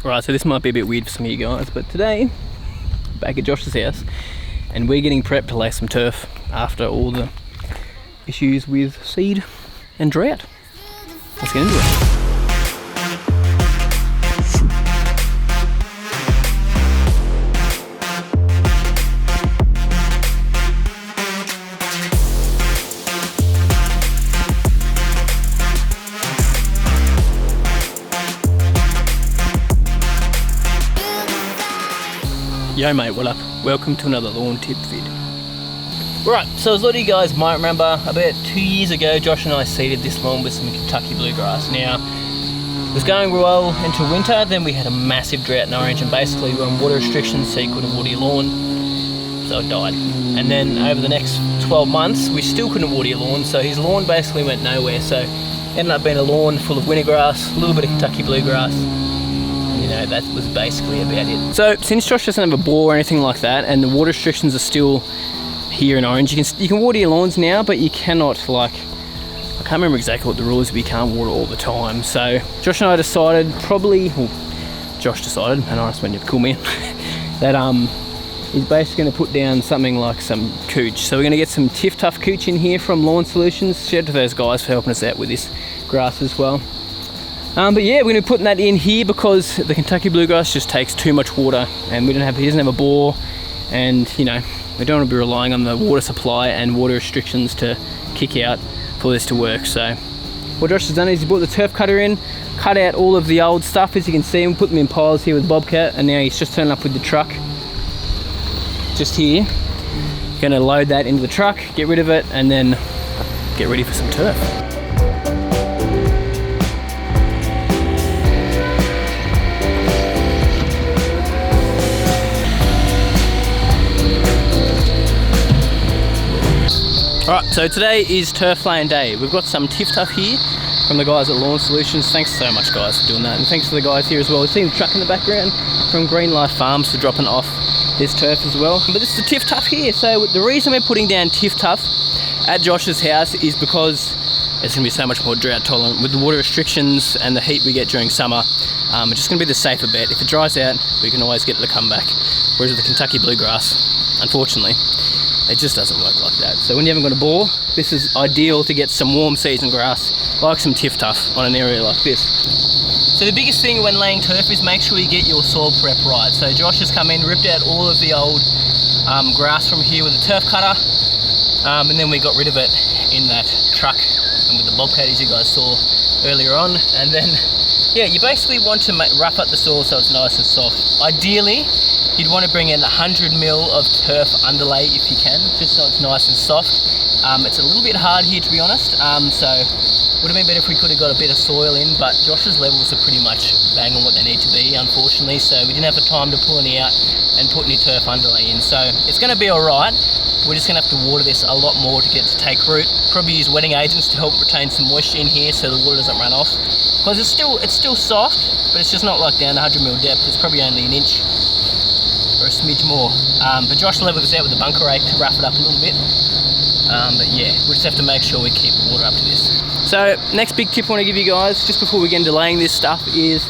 Right, so this might be a bit weird for some of you guys, but today, back at Josh's house, and we're getting prepped to lay some turf after all the issues with seed and drought. Let's get into it. Yo mate, what up? Welcome to another lawn tip vid. Right, so as a lot of you guys might remember, about 2 years ago, Josh and I seeded this lawn with some Kentucky bluegrass. Now, it was going well into winter, then we had a massive drought in Orange, and basically we were on water restrictions, so you couldn't water your lawn, so it died. And then over the next 12 months, we still couldn't water your lawn, so his lawn basically went nowhere. So it ended up being a lawn full of winter grass, a little bit of Kentucky bluegrass. You know, that was basically about it. So since Josh doesn't have a bore or anything like that, and the water restrictions are still here in Orange, you can water your lawns now, but you cannot, like, I can't remember exactly what the rule is, but you can't water all the time. So Josh and I decided Josh decided, and I just went to cool me, that he's basically going to put down something like some cooch. So we're going to get some TifTuf cooch in here from Lawn Solutions. Shout out to those guys for helping us out with this grass as well. But yeah, we're going to be putting that in here because the Kentucky bluegrass just takes too much water, and he doesn't have a bore, and you know, we don't want to be relying on the water supply and water restrictions to kick out for this to work. So what Josh has done is he brought the turf cutter in, cut out all of the old stuff, as you can see, and put them in piles here with Bobcat, and now he's just turning up with the truck just here. Going to load that into the truck, get rid of it, and then get ready for some turf. Alright, so today is turf laying day. We've got some TifTuf here from the guys at Lawn Solutions. Thanks so much guys for doing that, and thanks to the guys here as well. We've seen the truck in the background from Green Life Farms for dropping off this turf as well. But this is the TifTuf here. So the reason we're putting down TifTuf at Josh's house is because it's going to be so much more drought tolerant with the water restrictions and the heat we get during summer. It's just going to be the safer bet. If it dries out, we can always get it to come back. Whereas with the Kentucky bluegrass, unfortunately, it just doesn't work like that. So when you haven't got a bore, this is ideal to get some warm season grass, like some TifTuf, on an area like this. So the biggest thing when laying turf is make sure you get your soil prep right. So Josh has come in, ripped out all of the old grass from here with a turf cutter, and then we got rid of it in that truck and with the Bobcat, as you guys saw earlier on. And then, yeah, you basically want to rough up the soil so it's nice and soft. Ideally, you'd want to bring in 100 ml of turf underlay if you can, just so it's nice and soft. It's a little bit hard here, to be honest, so would have been better if we could have got a bit of soil in, but Josh's levels are pretty much bang on what they need to be, unfortunately, so we didn't have the time to pull any out and put any turf underlay in. So it's going to be alright. We're just going to have to water this a lot more to get it to take root. Probably use wetting agents to help retain some moisture in here so the water doesn't run off. Because it's still soft, but it's just not like down 100 ml depth. It's probably only an inch or a smidge more. But Josh leveled this out with the bunker rake to rough it up a little bit. But yeah, we just have to make sure we keep water up to this. So next big tip I want to give you guys, just before we get into laying this stuff, is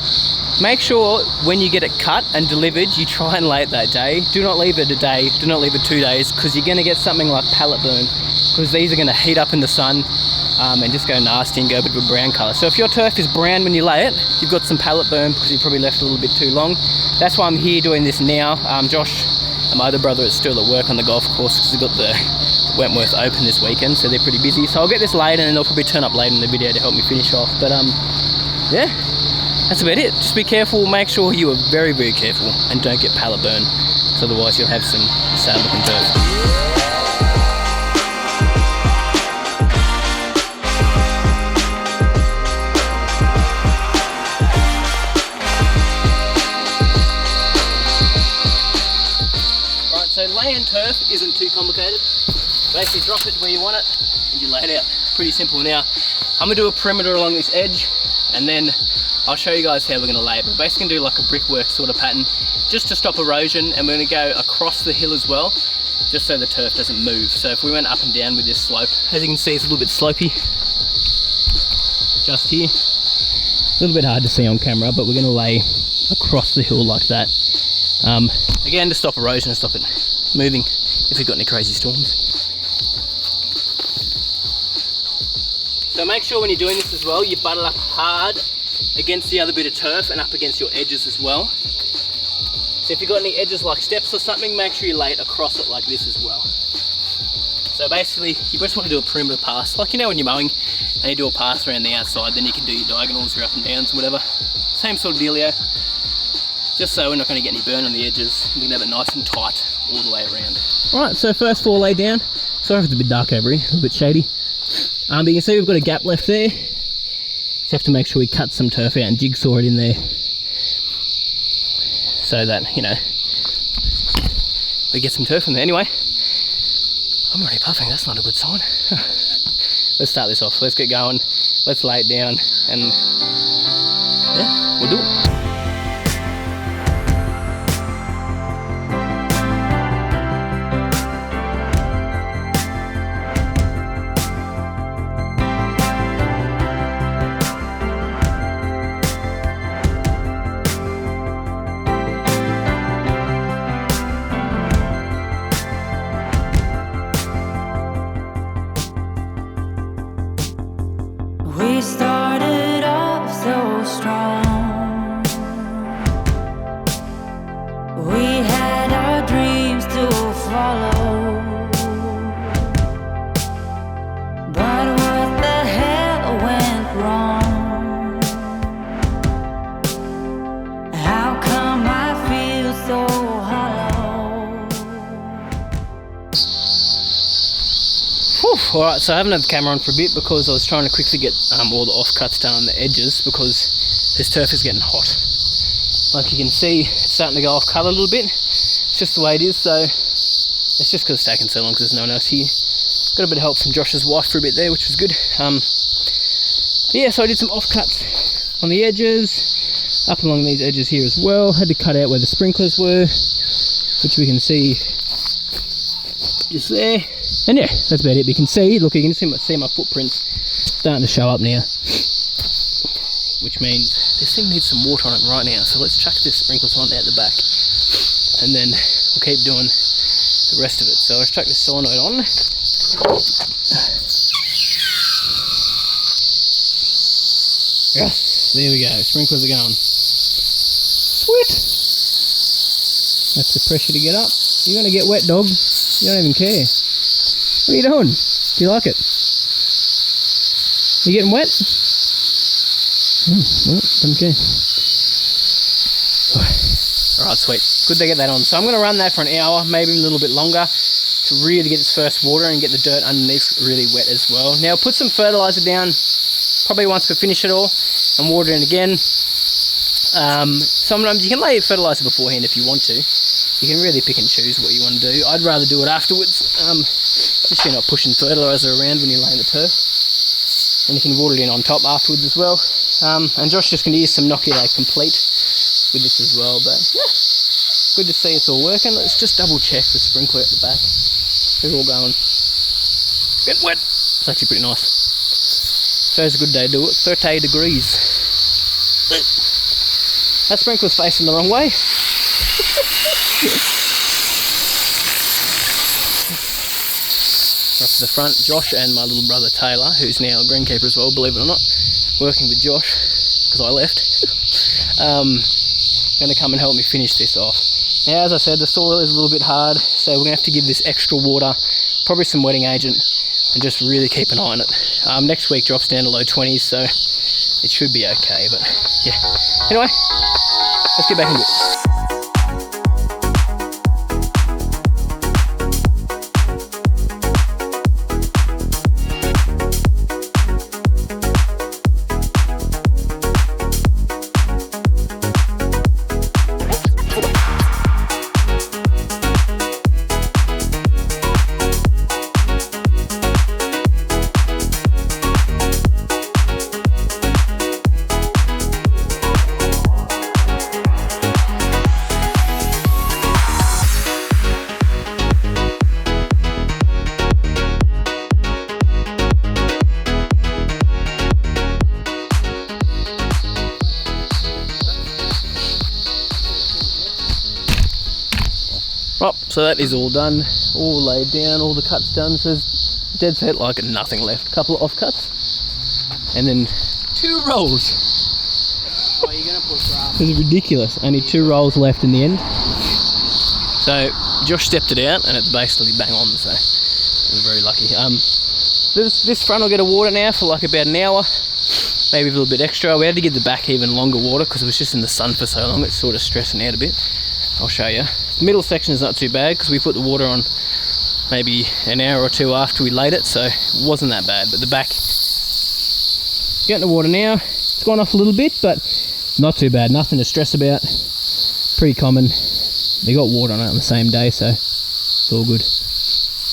make sure when you get it cut and delivered, you try and lay it that day. Do not leave it a day, do not leave it 2 days, because you're going to get something like pallet burn, because these are going to heat up in the sun and just go nasty and go a bit of a brown colour. So if your turf is brown when you lay it, you've got some pallet burn because you probably left it a little bit too long. That's why I'm here doing this now. Josh and my other brother is still at work on the golf course because we've got the Wentworth Open this weekend, so they're pretty busy. So I'll get this laid and then they'll probably turn up later in the video to help me finish off. But yeah, that's about it. Just be careful, make sure you are very, very careful and don't get pallet burn, because otherwise you'll have some sad looking turf. So laying turf isn't too complicated. Basically drop it where you want it and you lay it out. Pretty simple. Now, I'm gonna do a perimeter along this edge and then I'll show you guys how we're gonna lay it. We're basically gonna do like a brickwork sort of pattern just to stop erosion, and we're gonna go across the hill as well, just so the turf doesn't move. So if we went up and down with this slope, as you can see, it's a little bit slopey just here. A little bit hard to see on camera, but we're gonna lay across the hill like that. Again, to stop erosion and stop it moving if you've got any crazy storms. So make sure when you're doing this as well, you butt it up hard against the other bit of turf and up against your edges as well. So if you've got any edges like steps or something, make sure you lay it across it like this as well. So basically, you just want to do a perimeter pass, like you know when you're mowing and you do a pass around the outside, then you can do your diagonals, your up and downs, whatever. Same sort of dealio, just so we're not going to get any burn on the edges. We can have it nice and tight all the way around. Alright, so first 4 laid down. Sorry if it's a bit dark over here, a little bit shady. But you can see we've got a gap left there. Just have to make sure we cut some turf out and jigsaw it in there, so that, you know, we get some turf in there. Anyway, I'm already puffing, that's not a good sign. Let's start this off, let's get going, let's lay it down, and yeah, we'll do it. We started off so strong. We had our dreams to follow. But what the hell went wrong? How come I feel so hollow? Alright, so I haven't had the camera on for a bit because I was trying to quickly get all the offcuts done on the edges because this turf is getting hot. Like you can see, it's starting to go off colour a little bit. It's just the way it is, so it's just because it's taken so long because there's no one else here. Got a bit of help from Josh's wife for a bit there, which was good. Yeah, so I did some offcuts on the edges, up along these edges here as well. Had to cut out where the sprinklers were, which we can see just there. And yeah, that's about it. You can see, look, you can see my footprints starting to show up now, which means this thing needs some water on it right now. So let's chuck this sprinkler on out the back, and then we'll keep doing the rest of it. So let's chuck this solenoid on. Yes, there we go. Sprinklers are going. Sweet. That's the pressure to get up. You're gonna get wet, dog. You don't even care. What are you doing? Do you like it? You getting wet? No, don't care. Alright, sweet. Good to get that on. So I'm going to run that for an hour, maybe a little bit longer, to really get its first water and get the dirt underneath really wet as well. Now put some fertiliser down, probably once we finish it all, and water it again. Sometimes you can lay fertiliser beforehand if you want to. You can really pick and choose what you want to do. I'd rather do it afterwards, just so you're not pushing fertiliser around when you're laying the turf. And you can water it in on top afterwards as well. And Josh just going to use some Inoculate Complete with this as well. But yeah, good to see it's all working. Let's just double check the sprinkler at the back. They're all going. Get wet. It's actually pretty nice. Today's a good day to do it. 30 degrees. That sprinkler's facing the wrong way. Up to the front, Josh and my little brother Taylor, who's now a greenkeeper as well, believe it or not, working with Josh because I left, going to come and help me finish this off. Now, as I said, the soil is a little bit hard, so we're going to have to give this extra water, probably some wetting agent, and just really keep an eye on it. Next week drops down to low 20s, so it should be okay. But yeah, anyway, let's get back into it. Right, so that is all done, all laid down, all the cuts done. So there's dead set like nothing left. A couple of offcuts, and then 2 rolls. Oh, you're gonna put grass. This is ridiculous. Only 2 rolls left in the end. So Josh stepped it out, and it's basically bang on. So I was very lucky. This front will get a water now for like about an hour, maybe a little bit extra. We had to give the back even longer water because it was just in the sun for so long. It's sort of stressing out a bit. I'll show you. The middle section is not too bad because we put the water on maybe an hour or 2 after we laid it, so it wasn't that bad. But the back, getting the water now. It's gone off a little bit, but not too bad. Nothing to stress about. Pretty common. They got water on it on the same day, so it's all good.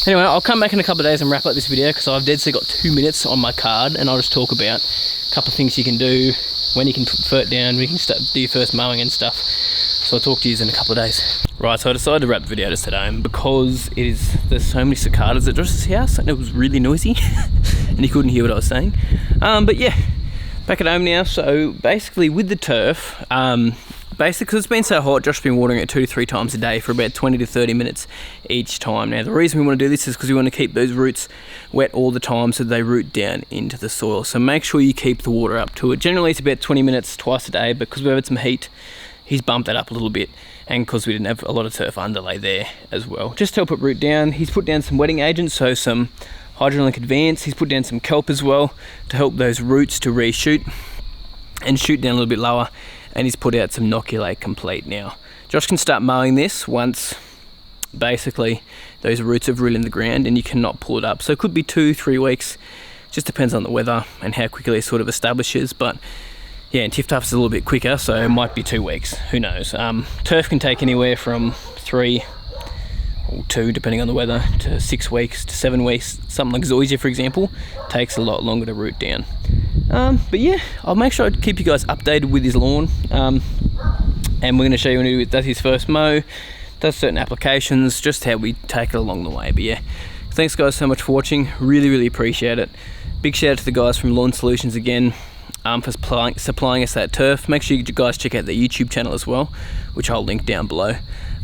Anyway, I'll come back in a couple of days and wrap up this video because I've dead set got 2 minutes on my card, and I'll just talk about a couple of things you can do, when you can put fert down, when you can do your first mowing and stuff. So I'll talk to you in a couple of days. Right, so I decided to wrap the video just today, and because there's so many cicadas at Josh's house, and it was really noisy, and he couldn't hear what I was saying. But yeah, back at home now. So basically with the turf, basically because it's been so hot, Josh's been watering it 2 to 3 times a day for about 20 to 30 minutes each time. Now the reason we want to do this is because we want to keep those roots wet all the time so they root down into the soil. So make sure you keep the water up to it. Generally it's about 20 minutes twice a day, but because we've had some heat, he's bumped that up a little bit, and because we didn't have a lot of turf underlay there as well. Just to help it root down, he's put down some wetting agents, so some Hydrolink Advance. He's put down some kelp as well to help those roots to reshoot and shoot down a little bit lower, and he's put out some Inoculate Complete now. Josh can start mowing this once basically those roots have rooted in the ground and you cannot pull it up. So it could be 2-3 weeks, just depends on the weather and how quickly it sort of establishes. But yeah, and TifTuf's a little bit quicker, so it might be 2 weeks, who knows. Turf can take anywhere from 3 or 2, depending on the weather, to 6 weeks to 7 weeks. Something like zoysia, for example, takes a lot longer to root down. But yeah, I'll make sure I keep you guys updated with his lawn. And we're going to show you when he does his first mow, does certain applications, just how we take it along the way. But yeah, thanks guys so much for watching, really appreciate it. Big shout out to the guys from Lawn Solutions again, for supplying us that turf. Make sure you guys check out their YouTube channel as well, which I'll link down below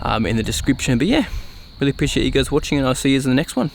in the description. But yeah, really appreciate you guys watching, and I'll see you in the next one.